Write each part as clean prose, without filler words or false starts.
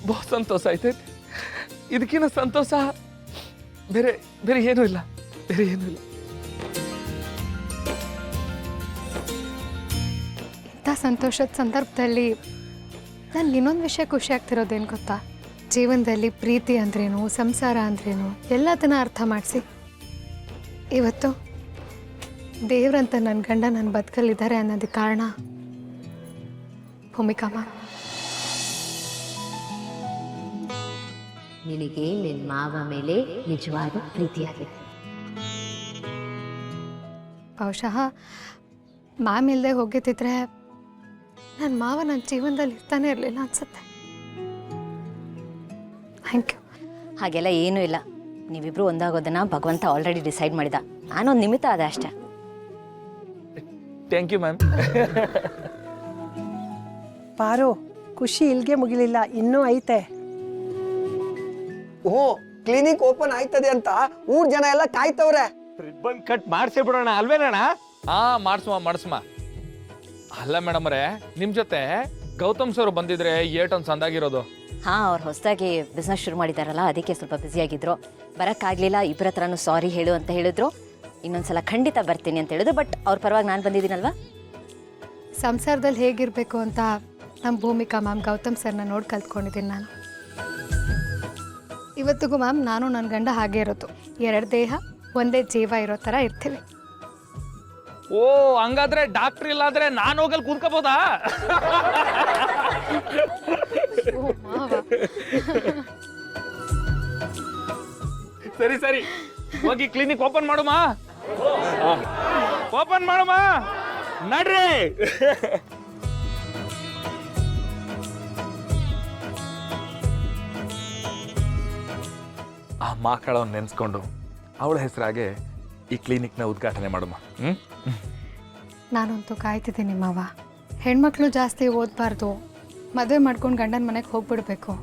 ಬಹು ಸಂತೋಷ ಆಯ್ತೈತೆ. ಇದಕ್ಕಿಂತ ಸಂತೋಷ ಬೇರೆ ಬೇರೆ ಏನೂ ಇಲ್ಲ, ಬೇರೆ ಏನೂ ಇಲ್ಲ. ಇಂಥ ಸಂತೋಷದ ಸಂದರ್ಭದಲ್ಲಿ ನನ್ಗೆ ಇನ್ನೊಂದು ವಿಷಯ ಖುಷಿ ಆಗ್ತಿರೋದೇನು ಗೊತ್ತಾ? ಜೀವನದಲ್ಲಿ ಪ್ರೀತಿ ಅಂದ್ರೇನು, ಸಂಸಾರ ಅಂದ್ರೇನು ಎಲ್ಲದನ್ನ ಅರ್ಥ ಮಾಡಿಸಿ ಇವತ್ತು ದೇವ್ರಂತ ನನ್ನ ಗಂಡ ನನ್ನ ಬದುಕಲ್ಲಿದ್ದಾರೆ ಅನ್ನೋದಕ್ಕೆ ಕಾರಣ ಭೂಮಿಕಮ್ಮ. ನಿನಗೆ ನಿನ್ನ ಮಾವ ಮೇಲೆ ನಿಜವಾದ ಪ್ರೀತಿಯಾಗಿದೆ. ಬಹುಶಃ ಮ್ಯಾಮ್ ಇಲ್ಲದೆ ಹೋಗಿದ್ದಿದ್ರೆ ನನ್ನ ಮಾವ ನನ್ನ ಜೀವನದಲ್ಲಿ ಇರ್ತಾನೆ ಇರಲಿಲ್ಲ ಅನ್ಸುತ್ತೆ. Thank you. ಹಾಗೆಲ್ಲ ಏನೂ ಇಲ್ಲ. ನೀವಿಬ್ರು ಒಂದಾಗೋದನ್ನ ಭಗವಂತ ಆಲ್ರೆಡಿ ಡಿಸೈಡ್ ಮಾಡಿದ. ನಾನೊಂದು ನಿಮಿತ್ತ ಅದ ಅಷ್ಟೇ. Thank you ma'am. ಪಾರು, ಖುಷಿ ಇಲ್ಗೆ ಮುಗಿಲಿಲ್ಲ, ಇನ್ನೂ ಐತೆ. ಓ, ಕ್ಲಿನಿಕ್ ಓಪನ್ ಆಯ್ತದೆ ಅಂತ ಊರ್ ಜನ ಎಲ್ಲ ಕಾಯ್ತವ್ರೆ. ರಿಬ್ಬನ್ ಕಟ್ ಮಾಡಿಸಿ ಬಿಡೋಣ ಅಲ್ವೇನಣ್ಣ? ಮಾಡಿಸುವ. ಅಲ್ಲ ಮೇಡಮ್ ಅವರೇ, ನಿಮ್ ಜೊತೆ ಗೌತಮ್ ಸರ್ ಬಂದಿದ್ರೆ ಏಟೊಂದು ಸಂದಾಗಿರೋದು. ಹಾಂ, ಅವ್ರು ಹೊಸದಾಗಿ ಬಿಸ್ನೆಸ್ ಶುರು ಮಾಡಿದಾರಲ್ಲ, ಅದಕ್ಕೆ ಸ್ವಲ್ಪ ಬ್ಯುಸಿಯಾಗಿದ್ರು, ಬರೋಕ್ಕಾಗಲಿಲ್ಲ. ಇಬ್ಬರ ಹತ್ರನೂ ಸಾರಿ ಹೇಳು ಅಂತ ಹೇಳಿದ್ರು. ಇನ್ನೊಂದ್ಸಲ ಖಂಡಿತ ಬರ್ತೀನಿ ಅಂತ ಹೇಳಿದ್ರು. ಬಟ್ ಅವ್ರ ಪರವಾಗಿ ನಾನು ಬಂದಿದ್ದೀನಲ್ವಾ. ಸಂಸಾರದಲ್ಲಿ ಹೇಗಿರಬೇಕು ಅಂತ ನಮ್ಮ ಭೂಮಿಕಾ ಮ್ಯಾಮ್ ಗೌತಮ್ ಸರ್ನ ನೋಡಿ ಕಲ್ತ್ಕೊಂಡಿದ್ದೀನಿ ನಾನು. ಇವತ್ತಿಗೂ ಮ್ಯಾಮ್ ನಾನು ನನ್ನ ಗಂಡ ಹಾಗೆ ಇರೋದು, ಎರಡು ದೇಹ ಒಂದೇ ಜೀವ ಇರೋ ಥರ ಇರ್ತೀವಿ. ಓ, ಹಂಗಾದ್ರೆ ಡಾಕ್ಟರ್ ಇಲ್ಲಾದ್ರೆ ನಾನು ಹೋಗಲ್ ಕೂತ್ಕೋಬೋದಾ? ಸರಿ ಹೋಗಿ ಕ್ಲಿನಿಕ್ ಓಪನ್ ಮಾಡುಮ ನಡ್ರಿ. ಆ ಮಕ್ಕಳನ್ನ ನೆನ್ಸ್ಕೊಂಡು ಅವಳ ಹೆಸರಾಗೆ ಈ ಕ್ಲಿನಿಕ್ನ ಉದ್ಘಾಟನೆ ಮಾಡುಮ. ನಾನಂತೂ ಕಾಯ್ತಿದ್ದೀನಿ ಮಾವ. ಹೆಣ್ಮಕ್ಳು ಜಾಸ್ತಿ ಓದಬಾರ್ದು, ಮದುವೆ ಮಾಡ್ಕೊಂಡು ಗಂಡನ ಮನೆಗೆ ಹೋಗ್ಬಿಡ್ಬೇಕು,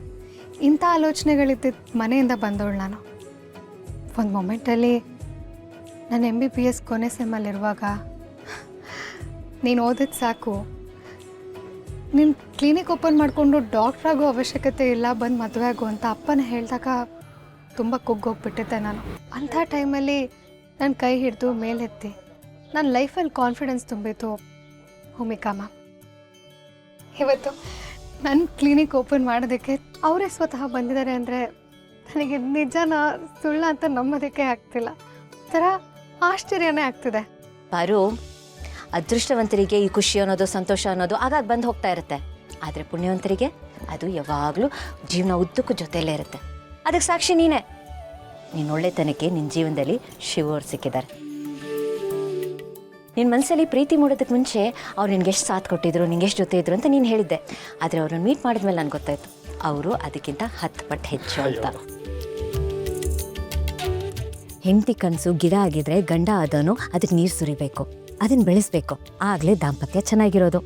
ಇಂಥ ಆಲೋಚನೆಗಳಿದ್ದಿದ್ದು ಮನೆಯಿಂದ ಬಂದವಳು ನಾನು. ಒಂದು ಮೊಮೆಂಟಲ್ಲಿ ನಾನು MBBS ಕೊನೆ ಸೆಮ್ಮಲ್ಲಿರುವಾಗ ನೀನು ಓದಿದ್ದು ಸಾಕು, ನೀನು ಕ್ಲಿನಿಕ್ ಓಪನ್ ಮಾಡಿಕೊಂಡು ಡಾಕ್ಟ್ರ್ ಆಗೋ ಅವಶ್ಯಕತೆ ಇಲ್ಲ, ಬಂದು ಮದುವೆ ಆಗು ಅಂತ ಅಪ್ಪನ ಹೇಳಿದಾಗ ತುಂಬ ಕುಗ್ಗೋಗ್ಬಿಟ್ಟಿದ್ದೆ ನಾನು. ಅಂಥ ಟೈಮಲ್ಲಿ ನನ್ನ ಕೈ ಹಿಡಿದು ಮೇಲೆತ್ತಿ ನನ್ನ ಲೈಫಲ್ಲಿ ಕಾನ್ಫಿಡೆನ್ಸ್ ತುಂಬಿತು ಭೂಮಿಕಾ ಮ್ಯಾಮ್. ಇವತ್ತು ನನ್ನ ಕ್ಲಿನಿಕ್ ಓಪನ್ ಮಾಡೋದಕ್ಕೆ ಅವರೇ ಸ್ವತಃ ಬಂದಿದ್ದಾರೆ ಅಂದರೆ ನನಗೆ ನಿಜನ ಸುಳ್ಳ ಅಂತ ನಂಬೋದಕ್ಕೆ ಆಗ್ತಿಲ್ಲ. ಒಂಥರ ಆಶ್ಚರ್ಯನೇ ಆಗ್ತಿದೆ. ಪಾರು, ಅದೃಷ್ಟವಂತರಿಗೆ ಈ ಖುಷಿ ಅನ್ನೋದು, ಸಂತೋಷ ಅನ್ನೋದು ಆಗಾಗ ಬಂದು ಹೋಗ್ತಾ ಇರುತ್ತೆ. ಆದರೆ ಪುಣ್ಯವಂತರಿಗೆ ಅದು ಯಾವಾಗಲೂ ಜೀವನ ಉದ್ದಕ್ಕೂ ಜೊತೆಯಲ್ಲೇ ಇರುತ್ತೆ. ಅದಕ್ಕೆ ಸಾಕ್ಷಿ ನೀನೇ. ನೀನು ಒಳ್ಳೆತನಕ್ಕೆ ನಿನ್ನ ಜೀವನದಲ್ಲಿ ಶಿವರು ಸಿಕ್ಕಿದ್ದಾರೆ. ನಿನ್ನ ಮನಸ್ಸಲ್ಲಿ ಪ್ರೀತಿ ಮೂಡೋದಕ್ಕೆ ಮುಂಚೆ ಅವ್ರು ನಿನ್ಗೆ ಎಷ್ಟು ಸಾಥ್ ಕೊಟ್ಟಿದ್ರು, ನಿಂಗೆ ಎಷ್ಟು ಜೊತೆ ಇದ್ರು ಅಂತ ನೀನು ಹೇಳಿದ್ದೆ. ಆದರೆ ಅವ್ರನ್ನ ಮೀಟ್ ಮಾಡಿದ್ಮೇಲೆ ನನಗೆ ಗೊತ್ತಾಯ್ತು, ಅವರು ಅದಕ್ಕಿಂತ 10 ಪಟ್ಟು ಹೆಚ್ಚು ಅಂತ. ಹೆಂಡತಿ ಕನಸು ಗಿಡ ಆಗಿದ್ರೆ ಗಂಡ ಆದನು ಅದಕ್ಕೆ ನೀರು ಸುರಿಬೇಕು, ಅದನ್ನು ಬೆಳೆಸ್ಬೇಕು, ಆಗಲೇ ದಾಂಪತ್ಯ ಚೆನ್ನಾಗಿರೋದು.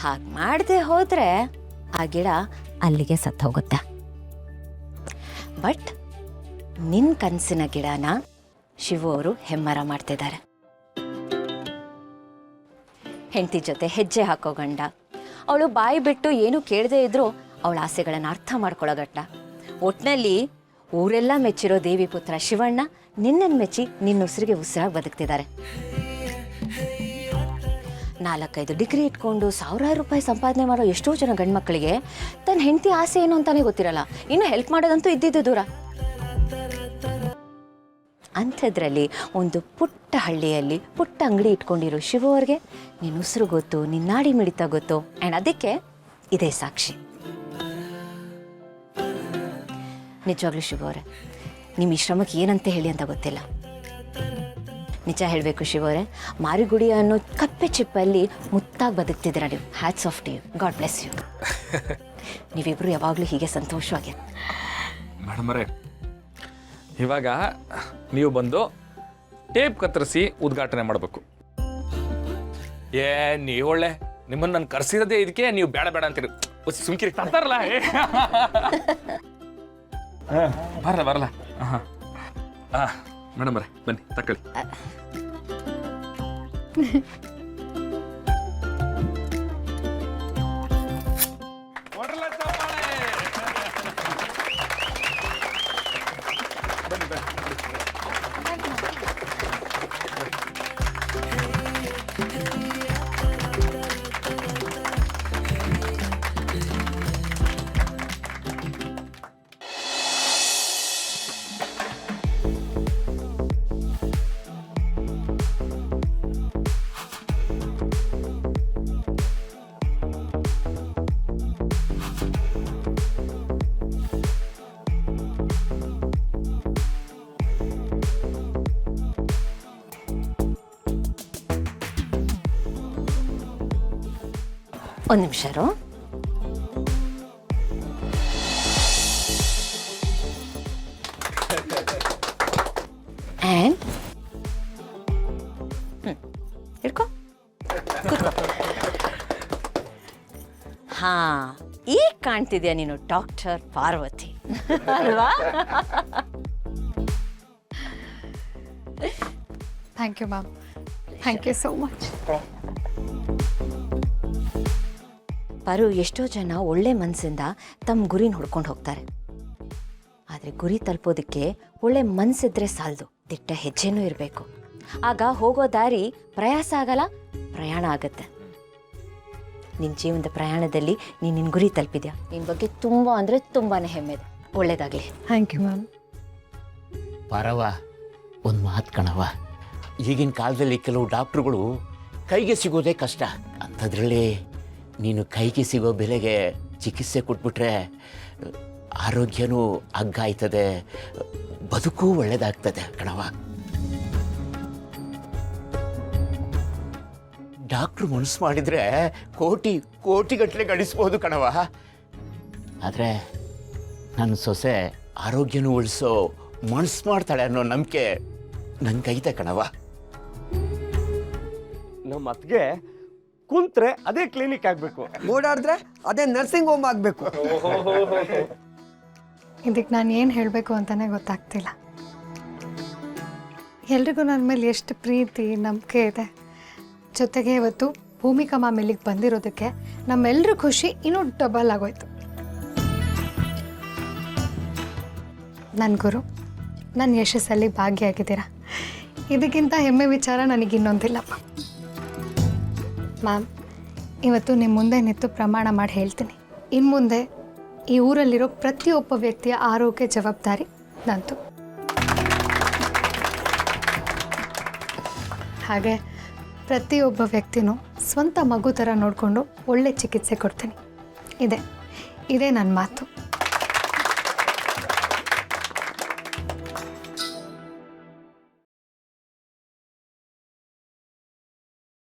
ಹಾಗೆ ಮಾಡದೆ ಹೋದರೆ ಆ ಗಿಡ ಅಲ್ಲಿಗೆ ಸತ್ತು ಹೋಗುತ್ತೆ. ಬಟ್ ನಿನ್ನ ಕನಸಿನ ಗಿಡನ ಶಿವು ಅವರು ಹೆಮ್ಮರ ಮಾಡ್ತಿದ್ದಾರೆ. ಹೆಂಡತಿ ಜೊತೆ ಹೆಜ್ಜೆ ಹಾಕೋ ಗಂಡ, ಅವಳು ಬಾಯಿ ಬಿಟ್ಟು ಏನೂ ಕೇಳದೇ ಇದ್ರೂ ಅವಳ ಆಸೆಗಳನ್ನು ಅರ್ಥ ಮಾಡ್ಕೊಳ್ಳೋ ಗಂಡ. ಒಟ್ಟಿನಲ್ಲಿ ಊರೆಲ್ಲ ಮೆಚ್ಚಿರೋ ದೇವಿ ಪುತ್ರ ಶಿವಣ್ಣ ನಿನ್ನನ್ನು ಮೆಚ್ಚಿ ನಿನ್ನ ಉಸಿರಿಗೆ ಉಸಿರಾಗಿ ಬದುಕ್ತಿದ್ದಾರೆ. 4-5 ಡಿಗ್ರಿ ಇಟ್ಕೊಂಡು ಸಾವಿರಾರು ರೂಪಾಯಿ ಸಂಪಾದನೆ ಮಾಡೋ ಎಷ್ಟೋ ಜನ ಗಂಡ್ಮಕ್ಳಿಗೆ ತನ್ನ ಹೆಂಡತಿ ಆಸೆ ಏನು ಅಂತಾನೆ ಗೊತ್ತಿರಲ್ಲ, ಇನ್ನು ಹೆಲ್ಪ್ ಮಾಡೋದಂತೂ ಇದ್ದಿದ್ದು ದೂರ. ಅಂಥದ್ರಲ್ಲಿ ಒಂದು ಪುಟ್ಟ ಹಳ್ಳಿಯಲ್ಲಿ ಪುಟ್ಟ ಅಂಗಡಿ ಇಟ್ಕೊಂಡಿರೋ ಶಿವ ಅವ್ರಿಗೆ ನಿನ್ನ ಉಸಿರು ಗೊತ್ತು, ನಿನ್ನ ನಾಡಿ ಮಿಡಿತ ಗೊತ್ತು. ಆ್ಯಂಡ್ ಅದಕ್ಕೆ ಇದೇ ಸಾಕ್ಷಿ. ನಿಜವಾಗ್ಲೂ ಶಿವ ಅವರೇ, ನಿಮ್ಮ ಈ ಶ್ರಮಕ್ಕೆ ಏನಂತ ಹೇಳಿ ಅಂತ ಗೊತ್ತಿಲ್ಲ. ನಿಜ ಹೇಳಬೇಕು ಶಿವ ಅವರೇ, ಮಾರಿಗುಡಿ ಅನ್ನೋ ಕಪ್ಪೆ ಚಿಪ್ಪಲ್ಲಿ ಮುತ್ತಾಗಿ ಬದುಕ್ತಿದ್ದೀರಾ ನೀವು. Hats off to you. God bless you. ನೀವಿಬ್ರು ಯಾವಾಗಲೂ ಹೀಗೆ ಸಂತೋಷವಾಗಿ. ಮೇಡಮ್ ಅವರೇ, ಇವಾಗ ನೀವು ಬಂದು ಟೇಪ್ ಕತ್ತರಿಸಿ ಉದ್ಘಾಟನೆ ಮಾಡಬೇಕು. ನೀವು ಒಳ್ಳೆ, ನಿಮ್ಮನ್ನು ನಾನು ಕರ್ಸಿರೋದೇ ಇದಕ್ಕೆ, ನೀವು ಬೇಡ ಬೇಡ ಅಂತೀರಿ. ಸುಮ್ಕಿರಿ ತಂತಾರಲ್ಲ. ಬರಲ್ಲ. ಮೇಡಮ್ ಅವರೇ ಬನ್ನಿ ತಕೊಳ್ಳಿ. ಒಂದು ನಿಮಿಷ ರೋ. ಆ್ಯಂಡ್ ಹಿಡ್ಕೊ, ಕೂತ್ಕೊ. ಹಾ, ಈಗ ಕಾಣ್ತಿದ್ಯಾ ನೀನು ಡಾಕ್ಟರ್ ಪಾರ್ವತಿ ಅಲ್ವಾ? Thank you ma'am, thank you so much. ಪರು, ಎಷ್ಟೋ ಜನ ಒಳ್ಳೆ ಮನಸ್ಸಿಂದ ತಮ್ಮ ಗುರಿನ ಹುಡ್ಕೊಂಡು ಹೋಗ್ತಾರೆ. ಆದರೆ ಗುರಿ ತಲುಪೋದಕ್ಕೆ ಒಳ್ಳೆ ಮನಸ್ಸಿದ್ರೆ ಸಾಲದು, ದಿಟ್ಟ ಹೆಜ್ಜೆನೂ ಇರಬೇಕು. ಆಗ ಹೋಗೋ ದಾರಿ ಪ್ರಯಾಸ ಆಗಲ್ಲ, ಪ್ರಯಾಣ ಆಗತ್ತೆ. ನಿನ್ನ ಜೀವನದ ಪ್ರಯಾಣದಲ್ಲಿ ನೀನು ನಿನ್ನ ಗುರಿ ತಲುಪಿದ್ಯಾ. ನಿನ್ನ ಬಗ್ಗೆ ತುಂಬ ಅಂದರೆ ತುಂಬಾ ಹೆಮ್ಮೆ ಇದೆ. ಒಳ್ಳೇದಾಗಲಿ. Thank you ma'am. ಪರವ, ಒಂದು ಮಾತು ಕಣವ, ಈಗಿನ ಕಾಲದಲ್ಲಿ ಕೆಲವು ಡಾಕ್ಟ್ರುಗಳು ಕೈಗೆ ಸಿಗೋದೇ ಕಷ್ಟ. ಅಂಥದ್ರಲ್ಲಿ ನೀನು ಕೈಗೆ ಸಿಗೋ ಬೆಲೆಗೆ ಚಿಕಿತ್ಸೆ ಕೊಟ್ಬಿಟ್ರೆ ಆರೋಗ್ಯನೂ ಅಗ್ಗಾಯ್ತದೆ, ಬದುಕು ಒಳ್ಳೆಯದಾಗ್ತದೆ ಕಣವ. ಡಾಕ್ಟ್ರು ಮನಸ್ಸು ಮಾಡಿದರೆ ಕೋಟಿಗಟ್ಟಲೆ ಗಳಿಸ್ಬೋದು ಕಣವ. ಆದರೆ ನನ್ನ ಸೊಸೆ ಆರೋಗ್ಯನೂ ಉಳಿಸೋ ಮನಸ್ಸು ಮಾಡ್ತಾಳೆ ಅನ್ನೋ ನಂಬಿಕೆ ನನಗೈತೆ ಕಣವ. ನಮ್ಮ ಅತ್ತಿಗೆ ಕುಂತ್ರೆ ಅದೇ ಕ್ಲಿನಿಕ್ ಆಗಬೇಕು, ಓಡಾಡಿದ್ರೆ ಅದೇ ನರ್ಸಿಂಗ್ ಹೋಮ್ ಆಗಬೇಕು. ಇದಕ್ಕೆ ನಾನು ಏನು ಹೇಳಬೇಕು ಅಂತಲೇ ಗೊತ್ತಾಗ್ತಿಲ್ಲ. ಎಲ್ರಿಗೂ ನನ್ನ ಮೇಲೆ ಎಷ್ಟು ಪ್ರೀತಿ ನಂಬಿಕೆ ಇದೆ. ಜೊತೆಗೆ ಇವತ್ತು ಭೂಮಿಕಾ ಮ್ಯಾಮ್ ಇಲ್ಲಿಗೆ ಬಂದಿರೋದಕ್ಕೆ ನಮ್ಮೆಲ್ಲರ ಖುಷಿ ಇನ್ನೂ ಡಬಲ್ ಆಗೋಯ್ತು. ನನ್ನ ಗುರು ನನ್ನ ಯಶಸ್ಸಲ್ಲಿ ಭಾಗಿಯಾಗಿದ್ದೀರಾ. ಇದಕ್ಕಿಂತ ಹೆಮ್ಮೆ ವಿಚಾರ ನನಗಿನ್ನೊಂದಿಲ್ಲಪ್ಪ. ಮ್ಯಾಮ್, ಇವತ್ತು ನಿಮ್ಮ ಮುಂದೆ ನಿಂತು ಪ್ರಮಾಣ ಮಾಡಿ ಹೇಳ್ತೀನಿ, ಇನ್ನು ಮುಂದೆ ಈ ಊರಲ್ಲಿರೋ ಪ್ರತಿಯೊಬ್ಬ ವ್ಯಕ್ತಿಯ ಆರೋಗ್ಯ ಜವಾಬ್ದಾರಿ ನಂದು. ಹಾಗೆ ಪ್ರತಿಯೊಬ್ಬ ವ್ಯಕ್ತಿನೂ ಸ್ವಂತ ಮಗು ಥರ ನೋಡಿಕೊಂಡು ಒಳ್ಳೆ ಚಿಕಿತ್ಸೆ ಕೊಡ್ತೀನಿ. ಇದೇ ನನ್ನ ಮಾತು.